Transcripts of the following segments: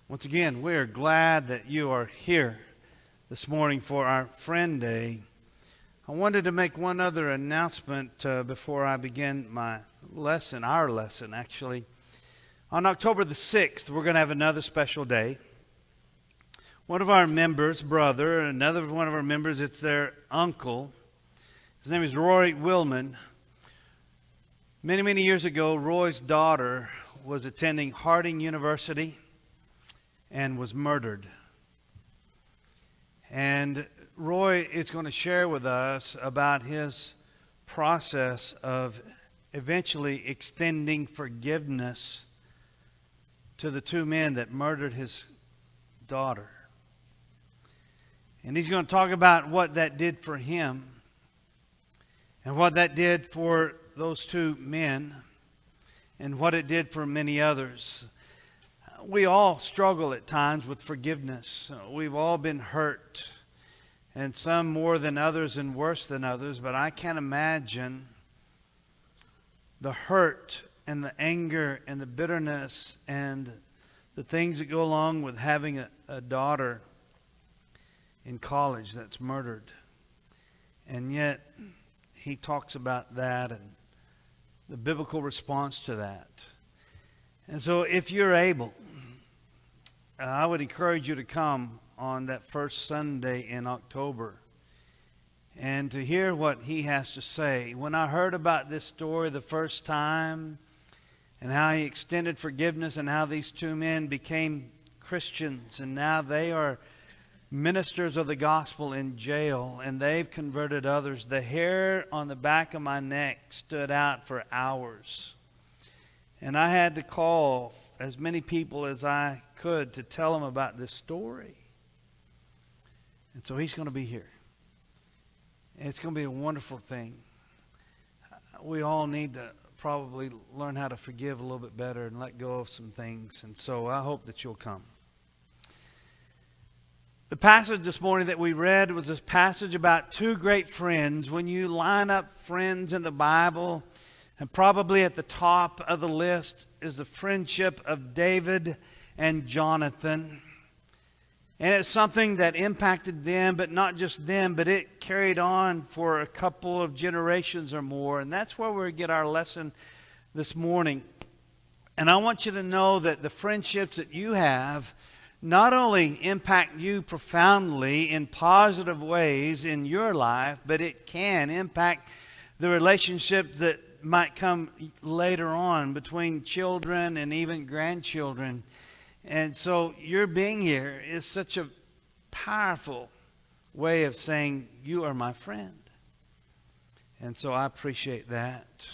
Once again, we are glad that you are here this morning for our Friend Day. I wanted to make one other announcement before I begin my lesson, our lesson actually. On October the 6th, we're going to have another special day. One of our members, brother, another one of our members, it's their uncle. His name is Roy Willman. Many years ago, Roy's daughter was attending Harding University and was murdered. And Roy is going to share with us about his process of eventually extending forgiveness to the two men that murdered his daughter. And he's going to talk about what that did for him and what that did for those two men and what it did for many others. We all struggle at times with forgiveness. We've all been hurt, and some more than others and worse than others, but I can't imagine the hurt and the anger and the bitterness and the things that go along with having a daughter in college that's murdered. And yet, he talks about that and the biblical response to that. And so if you're able, I would encourage you to come on that first Sunday in October and to hear what he has to say. When I heard about this story the first time and how he extended forgiveness and how these two men became Christians and now they are ministers of the gospel in jail and they've converted others, the hair on the back of my neck stood out for hours. And I had to call as many people as I could to tell them about this story. And so he's going to be here. And it's going to be a wonderful thing. We all need to probably learn how to forgive a little bit better and let go of some things. And so I hope that you'll come. The passage this morning that we read was this passage about two great friends. When you line up friends in the Bible, and probably at the top of the list is the friendship of David and Jonathan. And it's something that impacted them, but not just them, but it carried on for a couple of generations or more. And that's where we get our lesson this morning. And I want you to know that the friendships that you have not only impact you profoundly in positive ways in your life, but it can impact the relationships that might come later on between children and even grandchildren. And so your being here is such a powerful way of saying, you are my friend. And so I appreciate that.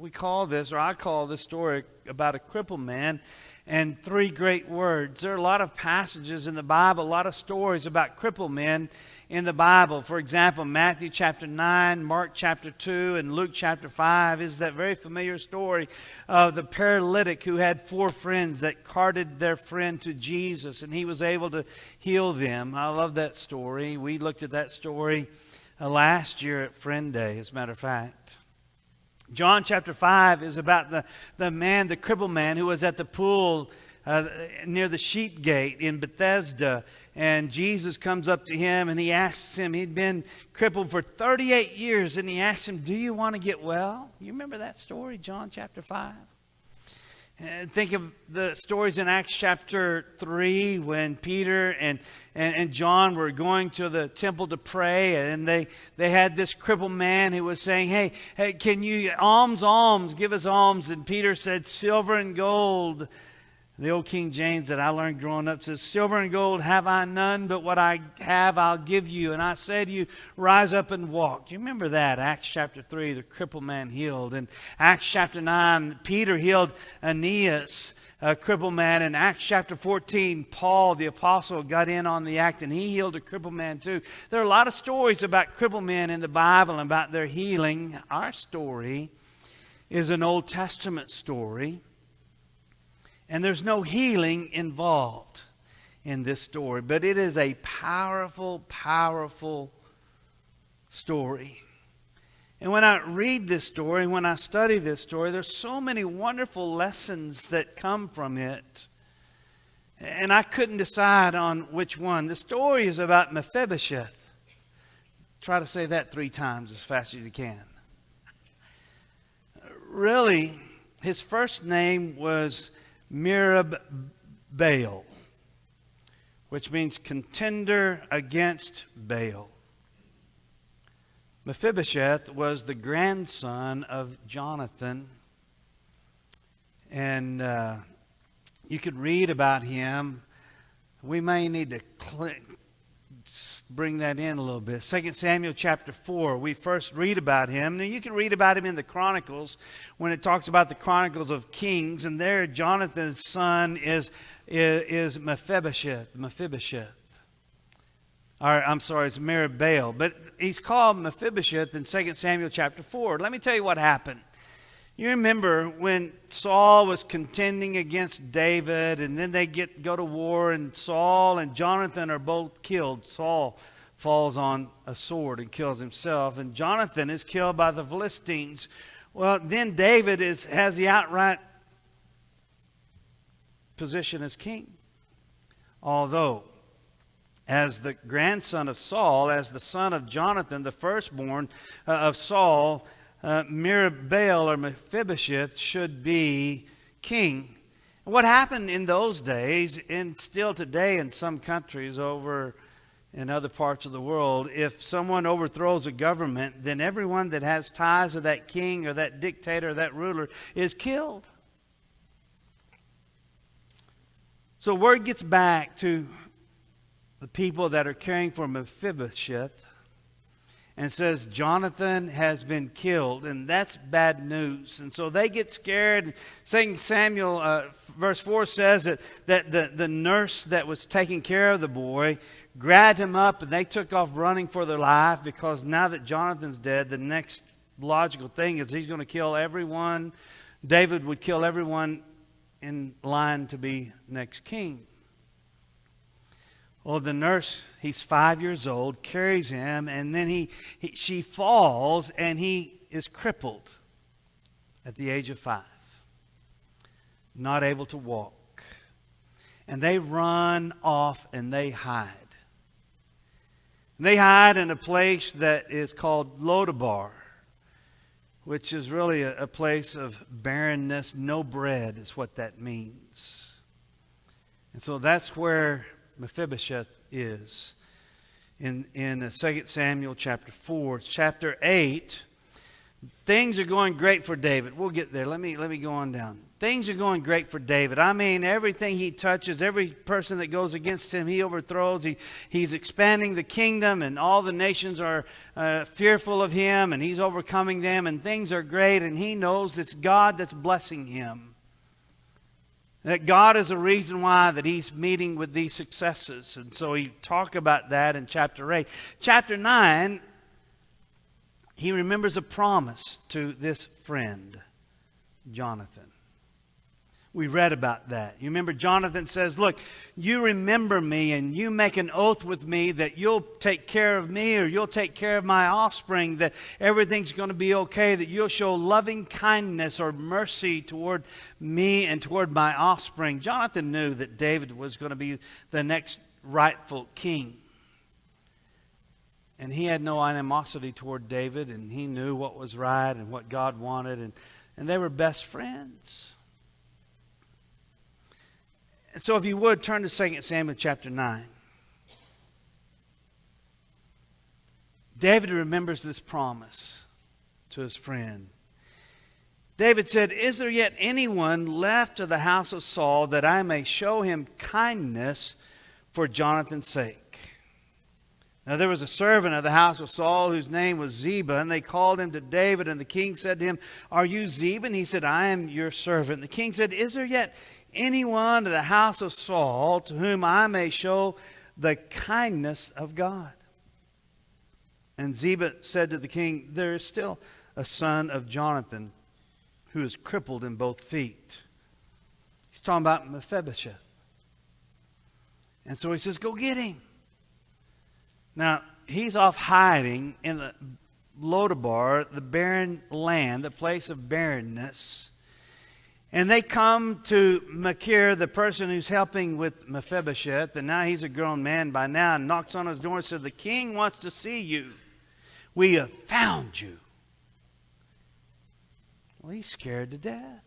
I call this story about a crippled man and three great words. There are a lot of passages in the Bible, a lot of stories about crippled men in the Bible. For example, Matthew chapter 9, Mark chapter 2, and Luke chapter 5 is that very familiar story of the paralytic who had four friends that carted their friend to Jesus, and he was able to heal them. I love that story. We looked at that story last year at Friend Day, as a matter of fact. John chapter 5 is about the crippled man who was at the pool near the sheep gate in Bethesda. And Jesus comes up to him and he asks him, he'd been crippled for 38 years. And he asks him, do you want to get well? You remember that story, John chapter 5? And think of the stories in Acts chapter 3 when Peter and John were going to the temple to pray. And they had this crippled man who was saying, hey, can you alms, give us alms. And Peter said, silver and gold. The old King James that I learned growing up says, silver and gold have I none, but what I have I'll give you. And I say to you, rise up and walk. Do you remember that? Acts chapter 3, the crippled man healed. In Acts chapter 9, Peter healed Aeneas, a crippled man. In Acts chapter 14, Paul, the apostle, got in on the act and he healed a crippled man too. There are a lot of stories about crippled men in the Bible and about their healing. Our story is an Old Testament story. And there's no healing involved in this story. But it is a powerful, powerful story. And when I read this story, when I study this story, there's so many wonderful lessons that come from it. And I couldn't decide on which one. The story is about Mephibosheth. Try to say that 3 times as fast as you can. Really, his first name was Merib-Baal, which means contender against Baal. Mephibosheth was the grandson of Jonathan. And you could read about him. We may need to bring that in a little bit. 2 Samuel chapter 4, we first read about him. Now you can read about him in the Chronicles when it talks about the Chronicles of Kings. And there Jonathan's son is Mephibosheth. I'm sorry, it's Merib-Baal. But he's called Mephibosheth in 2 Samuel chapter 4. Let me tell you what happened. You remember when Saul was contending against David, and then they go to war, and Saul and Jonathan are both killed. Saul falls on a sword and kills himself, and Jonathan is killed by the Philistines. Well, then David has the outright position as king. Although, as the grandson of Saul, as the son of Jonathan, the firstborn of Saul, Merib-Baal or Mephibosheth should be king. What happened in those days, and still today in some countries over in other parts of the world, if someone overthrows a government, then everyone that has ties to that king or that dictator or that ruler is killed. So word gets back to the people that are caring for Mephibosheth and says Jonathan has been killed, and that's bad news. And so they get scared. 2 Samuel verse 4 says that the nurse that was taking care of the boy grabbed him up, and they took off running for their life, because now that Jonathan's dead, the next logical thing is he's going to kill everyone. David would kill everyone in line to be next king. Well, the nurse, he's 5 years old, carries him, and then she falls, and he is crippled at the age of 5, not able to walk. And they run off and they hide. And they hide in a place that is called Lodabar, which is really a place of barrenness. No bread is what that means. And so that's where Mephibosheth is in 2 Samuel chapter 4. Chapter 8, things are going great for David. We'll get there. Let me go on down. Things are going great for David. I mean, everything he touches, every person that goes against him, he overthrows. He's expanding the kingdom, and all the nations are fearful of him, and he's overcoming them, and things are great, and he knows it's God that's blessing him. That God is a reason why that he's meeting with these successes. And so he talked about that in chapter 8. Chapter 9, he remembers a promise to this friend, Jonathan. We read about that. You remember Jonathan says, look, you remember me and you make an oath with me that you'll take care of me, or you'll take care of my offspring, that everything's going to be okay, that you'll show loving kindness or mercy toward me and toward my offspring. Jonathan knew that David was going to be the next rightful king. And he had no animosity toward David, and he knew what was right and what God wanted, and they were best friends. And so if you would, turn to 2 Samuel chapter 9. David remembers this promise to his friend. David said, is there yet anyone left of the house of Saul, that I may show him kindness for Jonathan's sake? Now there was a servant of the house of Saul whose name was Ziba, and they called him to David, and the king said to him, are you Ziba? And he said, I am your servant. And the king said, is there yet anyone to the house of Saul to whom I may show the kindness of God? And Ziba said to the king, there is still a son of Jonathan who is crippled in both feet. He's talking about Mephibosheth. And so he says, go get him. Now, he's off hiding in the Lodabar, the barren land, the place of barrenness. And they come to McRay, the person who's helping with Mephibosheth, and now he's a grown man by now, and knocks on his door and says, "The king wants to see you. We have found you." Well, he's scared to death.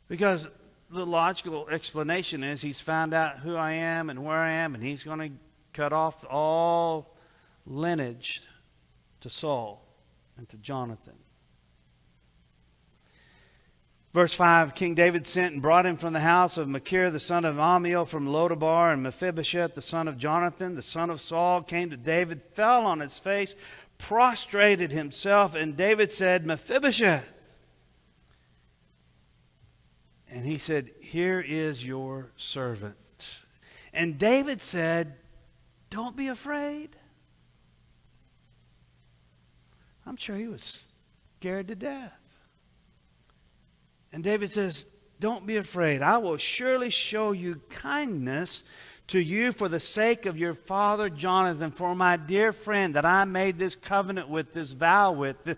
Because the logical explanation is he's found out who I am and where I am, and he's going to cut off all lineage to Saul and to Jonathan. Verse 5, King David sent and brought him from the house of McRay, the son of Ammiel, from Lodabar, and Mephibosheth, the son of Jonathan, the son of Saul, came to David, fell on his face, prostrated himself, and David said, "Mephibosheth." And he said, "Here is your servant." And David said, "Don't be afraid." I'm sure he was scared to death. And David says, "Don't be afraid. I will surely show you kindness to you for the sake of your father Jonathan, for my dear friend that I made this covenant with, this vow with,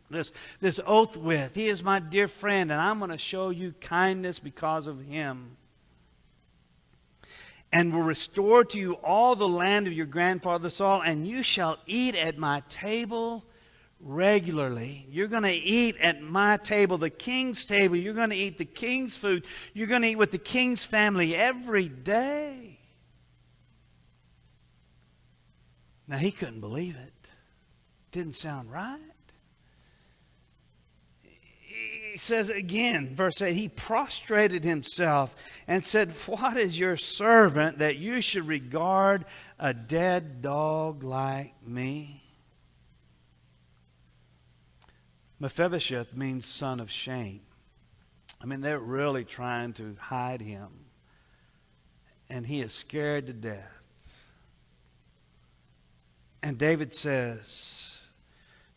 this oath with. He is my dear friend, and I'm going to show you kindness because of him. And will restore to you all the land of your grandfather Saul, and you shall eat at my table regularly." You're going to eat at my table, the king's table. You're going to eat the king's food. You're going to eat with the king's family every day. Now, he couldn't believe it. Didn't sound right. He says again, verse 8, he prostrated himself and said, "What is your servant that you should regard a dead dog like me?" Mephibosheth means son of shame. I mean, they're really trying to hide him. And he is scared to death. And David says,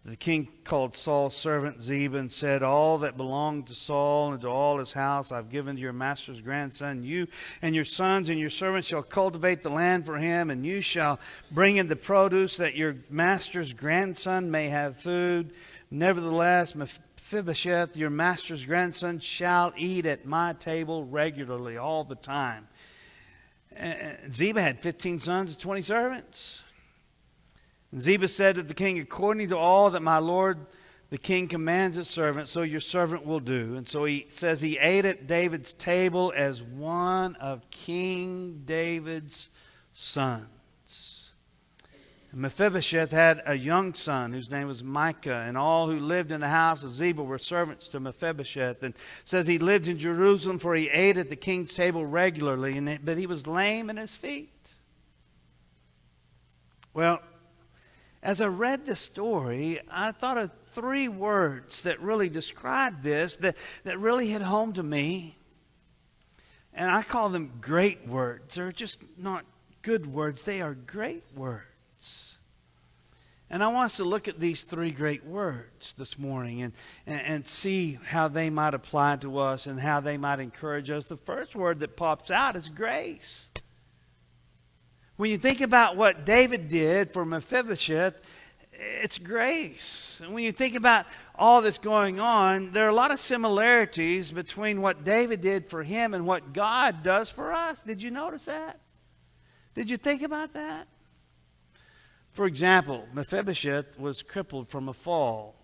the king called Saul's servant Ziba and said, "All that belonged to Saul and to all his house I've given to your master's grandson. You and your sons and your servants shall cultivate the land for him, and you shall bring in the produce that your master's grandson may have food. Nevertheless, Mephibosheth, your master's grandson, shall eat at my table regularly all the time." Ziba had 15 sons and 20 servants. And Ziba said to the king, "According to all that my lord the king commands his servant, so your servant will do." And so he says he ate at David's table as one of King David's sons. And Mephibosheth had a young son whose name was Micah, and all who lived in the house of Ziba were servants to Mephibosheth. And says he lived in Jerusalem, for he ate at the king's table regularly, but he was lame in his feet. Well, as I read the story, I thought of 3 words that really describe this, that really hit home to me. And I call them great words. They're just not good words. They are great words. And I want us to look at these 3 great words this morning and see how they might apply to us and how they might encourage us. The first word that pops out is grace. When you think about what David did for Mephibosheth, it's grace. And when you think about all that's going on, there are a lot of similarities between what David did for him and what God does for us. Did you notice that? Did you think about that? For example, Mephibosheth was crippled from a fall.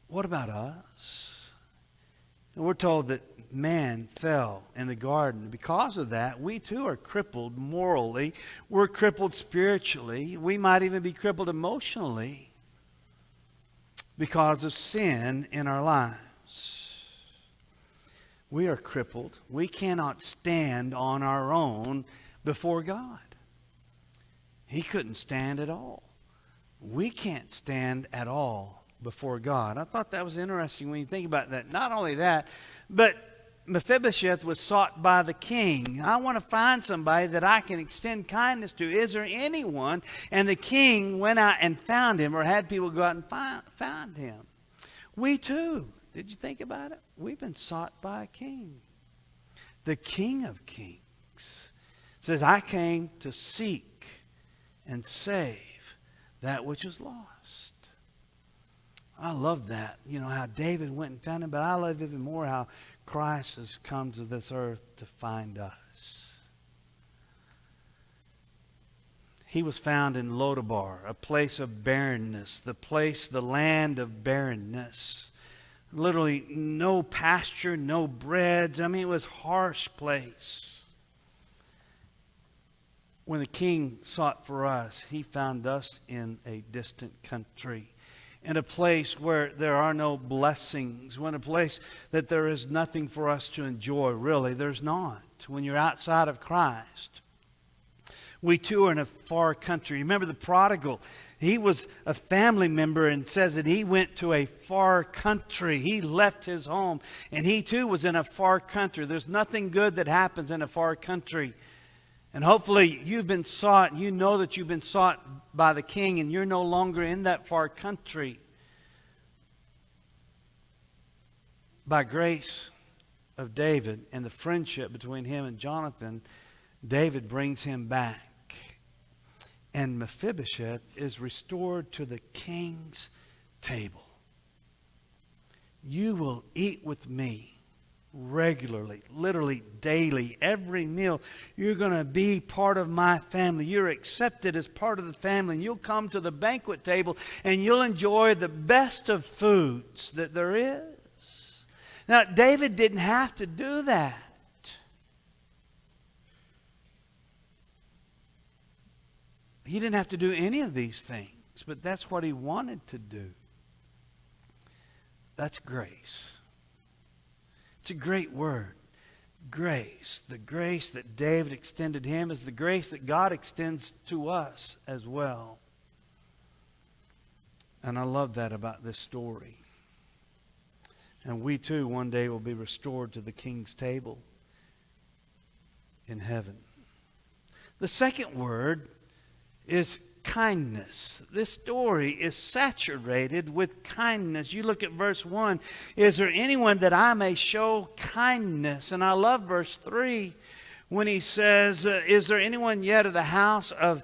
What about us? And we're told that man fell in the garden. Because of that, we too are crippled morally. We're crippled spiritually. We might even be crippled emotionally because of sin in our lives. We are crippled. We cannot stand on our own before God. He couldn't stand at all. We can't stand at all before God. I thought that was interesting when you think about that. Not only that, but Mephibosheth was sought by the king. I want to find somebody that I can extend kindness to. Is there anyone? And the king went out and found him, or had people go out and find him. We too. Did you think about it? We've been sought by a king. The King of Kings says, "I came to seek and save that which is lost." I love that. You know, how David went and found him, but I love even more how Christ has come to this earth to find us. He was found in Lodabar, a place of barrenness, the land of barrenness. Literally no pasture, no breads. I mean, it was a harsh place. When the king sought for us, he found us in a distant country, in a place where there are no blessings, in a place that there is nothing for us to enjoy, really. There's not. When you're outside of Christ. We too are in a far country. Remember the prodigal? He was a family member and says that he went to a far country. He left his home and he too was in a far country. There's nothing good that happens in a far country. And hopefully you've been sought. You know that you've been sought by the King and you're no longer in that far country. By grace of David and the friendship between him and Jonathan, David brings him back. And Mephibosheth is restored to the king's table. You will eat with me regularly, literally daily, every meal. You're going to be part of my family. You're accepted as part of the family. And you'll come to the banquet table and you'll enjoy the best of foods that there is. Now, David didn't have to do that. He didn't have to do any of these things, but that's what he wanted to do. That's grace. It's a great word. Grace. The grace that David extended him is the grace that God extends to us as well. And I love that about this story. And we too one day will be restored to the King's table in heaven. The second word is kindness. This story is saturated with kindness. You look at verse 1. Is there anyone that I may show kindness? And I love verse 3 when he says, is there anyone yet of the house of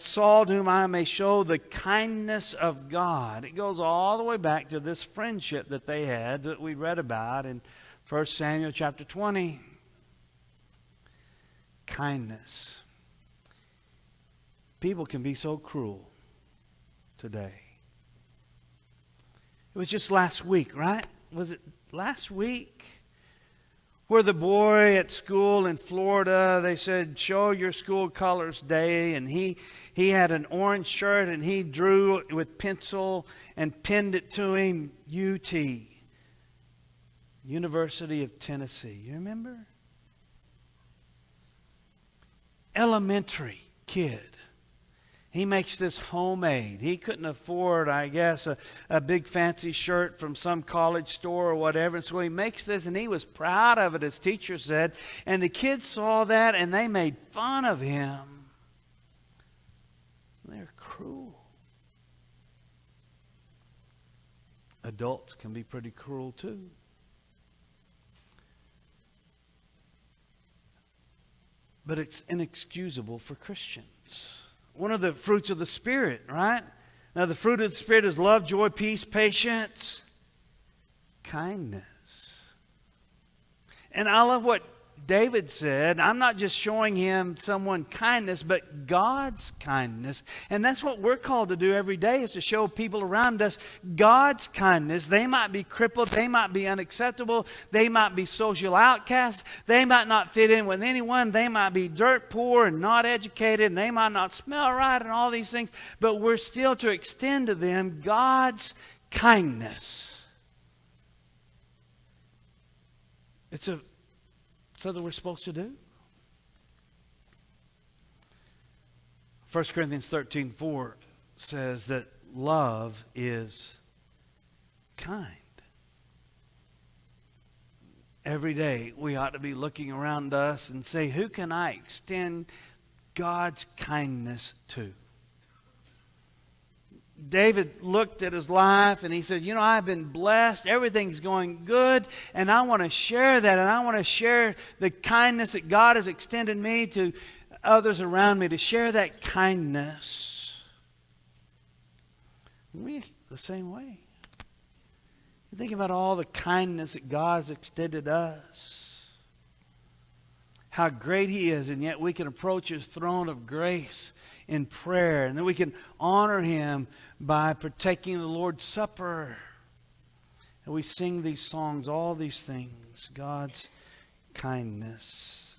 Saul to whom I may show the kindness of God? It goes all the way back to this friendship that they had that we read about in 1 Samuel chapter 20. Kindness. People can be so cruel today. It was just last week, right? Was it last week? Where the boy at school in Florida, they said, show your school colors day. And he had an orange shirt and he drew with pencil and pinned it to him, UT, University of Tennessee. You remember? Elementary kid. He makes this homemade. He couldn't afford, I guess, a big fancy shirt from some college store or whatever. And so he makes this and he was proud of it, as teacher said. And the kids saw that and they made fun of him. They're cruel. Adults can be pretty cruel too. But it's inexcusable for Christians. One of the fruits of the Spirit, right? Now, the fruit of the Spirit is love, joy, peace, patience, kindness. And I love what David said. I'm not just showing him someone kindness, but God's kindness. And that's what we're called to do every day, is to show people around us God's kindness. They might be crippled. They might be unacceptable. They might be social outcasts. They might not fit in with anyone. They might be dirt poor and not educated. And they might not smell right and all these things. But we're still to extend to them God's kindness. It's something we're supposed to do. 1 Corinthians 13:4 says that love is kind. Every day we ought to be looking around us and say, who can I extend God's kindness to? David looked at his life and he said, you know, I've been blessed. Everything's going good. And I want to share that. And I want to share the kindness that God has extended me to others around me, to share that kindness. We the same way. Think about all the kindness that God's extended us. How great He is, and yet we can approach His throne of grace in prayer. And then we can honor Him by partaking of the Lord's Supper. And we sing these songs, all these things, God's kindness.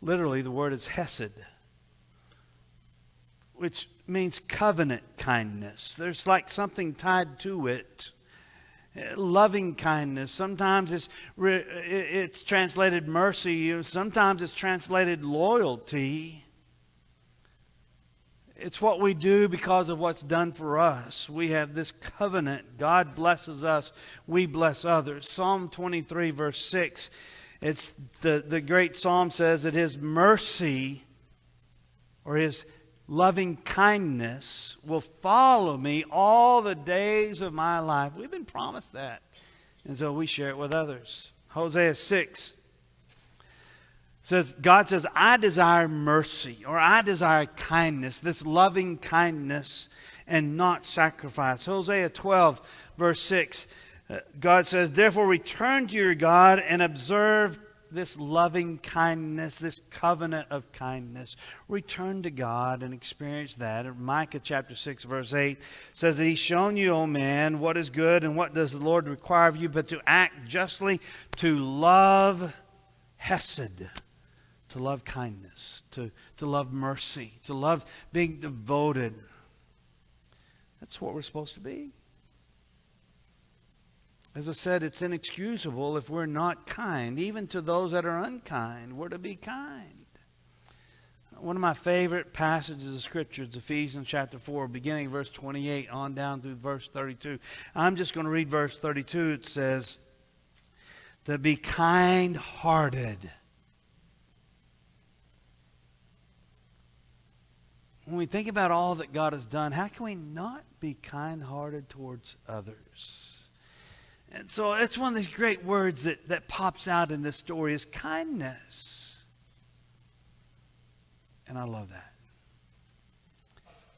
Literally, the word is hesed, which means covenant kindness. There's like something tied to it. Loving kindness. Sometimes it's translated mercy. Sometimes it's translated loyalty. It's what we do because of what's done for us. We have this covenant. God blesses us. We bless others. Psalm 23 verse 6. It's the great psalm says that His mercy or His loving kindness will follow me all the days of my life. We've been promised that. And so we share it with others. Hosea 6 says, God says, I desire mercy, or I desire kindness, this loving kindness, and not sacrifice. Hosea 12 verse 6, God says, therefore return to your God and observe this loving kindness, this covenant of kindness. Return to God and experience that. And Micah chapter 6 verse 8 says that He's shown you, O man, what is good and what does the Lord require of you, but to act justly, to love hesed, to love kindness, to love mercy, to love being devoted. That's what we're supposed to be. As I said, it's inexcusable if we're not kind. Even to those that are unkind, we're to be kind. One of my favorite passages of Scripture is Ephesians chapter 4, beginning verse 28 on down through verse 32. I'm just going to read verse 32. It says, to be kind-hearted. When we think about all that God has done, how can we not be kind-hearted towards others? And so it's one of these great words that pops out in this story is kindness. And I love that.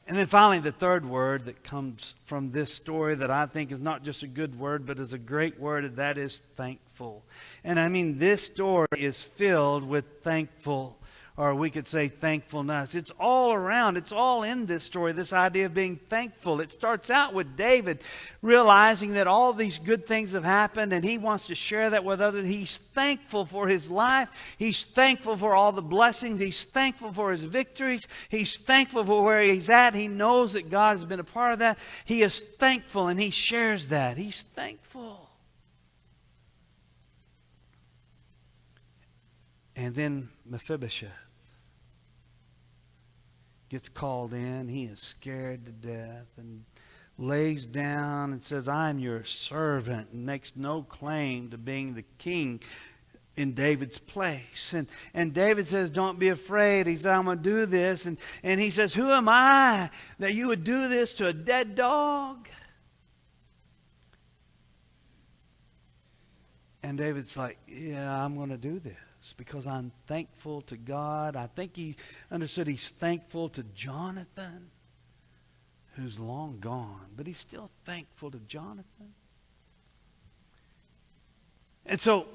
And then finally, the third word that comes from this story that I think is not just a good word, but is a great word, and that is thankful. And I mean, this story is filled with thankful, or we could say thankfulness. It's all around. It's all in this story, this idea of being thankful. It starts out with David realizing that all these good things have happened and he wants to share that with others. He's thankful for his life. He's thankful for all the blessings. He's thankful for his victories. He's thankful for where he's at. He knows that God has been a part of that. He is thankful and he shares that. He's thankful. And then Mephibosheth gets called in. He is scared to death and lays down and says, I'm your servant, and makes no claim to being the king in David's place. And David says, don't be afraid. He said, I'm going to do this. And he says, who am I that you would do this to a dead dog? And David's like, yeah, I'm going to do this because I'm thankful to God. I think he understood he's thankful to Jonathan, who's long gone, but he's still thankful to Jonathan. And so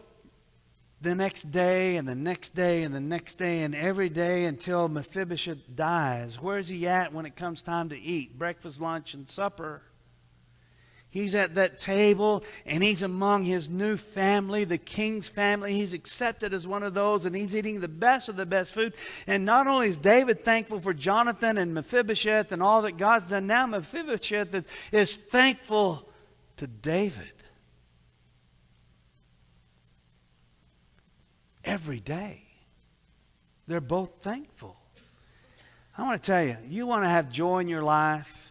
the next day and the next day and the next day and every day until Mephibosheth dies, where's he at when it comes time to eat? Breakfast, lunch, and supper. He's at that table and he's among his new family, the king's family. He's accepted as one of those and he's eating the best of the best food. And not only is David thankful for Jonathan and Mephibosheth and all that God's done, now Mephibosheth is thankful to David. Every day, they're both thankful. I want to tell you, you want to have joy in your life,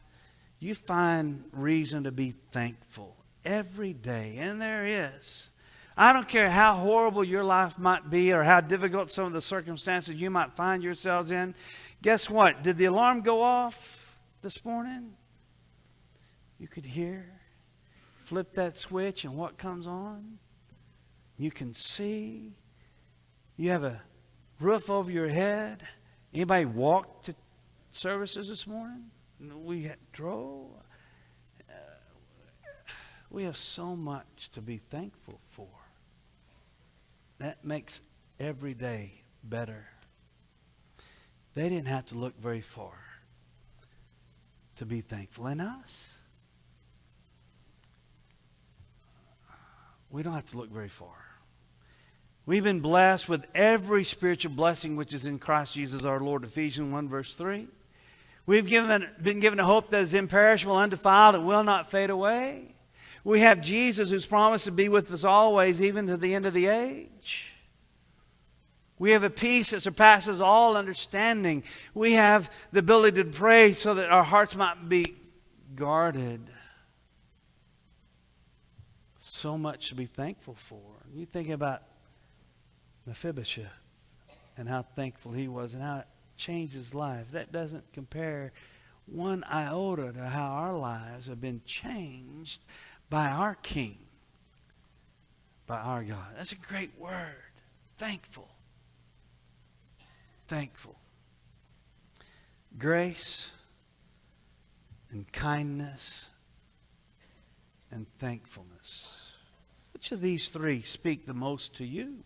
you find reason to be thankful every day. And there is. I don't care how horrible your life might be or how difficult some of the circumstances you might find yourselves in. Guess what? Did the alarm go off this morning? You could hear. Flip that switch and what comes on? You can see. You have a roof over your head. Anybody walk to services this morning? We drove. We have so much to be thankful for. That makes every day better. They didn't have to look very far to be thankful. And us? We don't have to look very far. We've been blessed with every spiritual blessing which is in Christ Jesus our Lord. Ephesians 1 verse 3. We've been given a hope that is imperishable, undefiled, that will not fade away. We have Jesus who's promised to be with us always, even to the end of the age. We have a peace that surpasses all understanding. We have the ability to pray so that our hearts might be guarded. So much to be thankful for. You think about Mephibosheth and how thankful he was and how it changed his life. That doesn't compare one iota to how our lives have been changed by our King, by our God. That's a great word. Thankful. Thankful. Grace and kindness and thankfulness. Which of these three speak the most to you?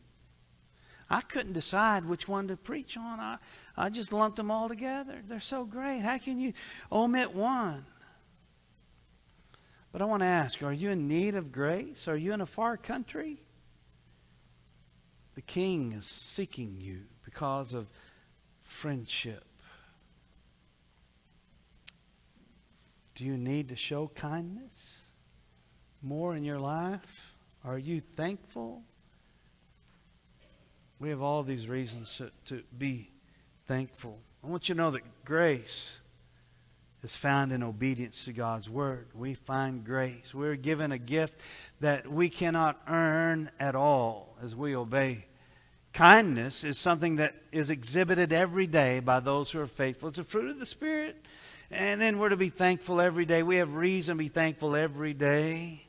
I couldn't decide which one to preach on. I just lumped them all together. They're so great. How can you omit one? But I want to ask, are you in need of grace? Are you in a far country? The King is seeking you because of friendship. Do you need to show kindness more in your life? Are you thankful? We have all these reasons to be thankful. I want you to know that grace is found in obedience to God's word. We find grace. We're given a gift that we cannot earn at all as we obey. Kindness is something that is exhibited every day by those who are faithful. It's a fruit of the Spirit. And then we're to be thankful every day. We have reason to be thankful every day.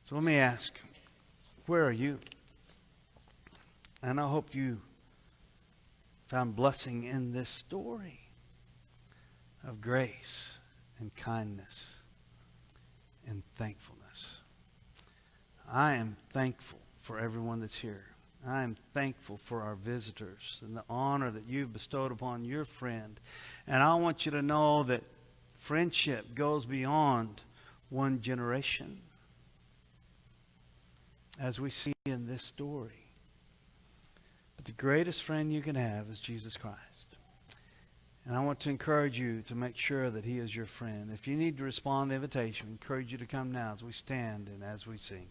So let me ask, where are you? And I hope you found blessing in this story of grace and kindness and thankfulness. I am thankful for everyone that's here. I am thankful for our visitors and the honor that you've bestowed upon your friend. And I want you to know that friendship goes beyond one generation, as we see in this story. But the greatest friend you can have is Jesus Christ. And I want to encourage you to make sure that he is your friend. If you need to respond to the invitation, I encourage you to come now as we stand and as we sing.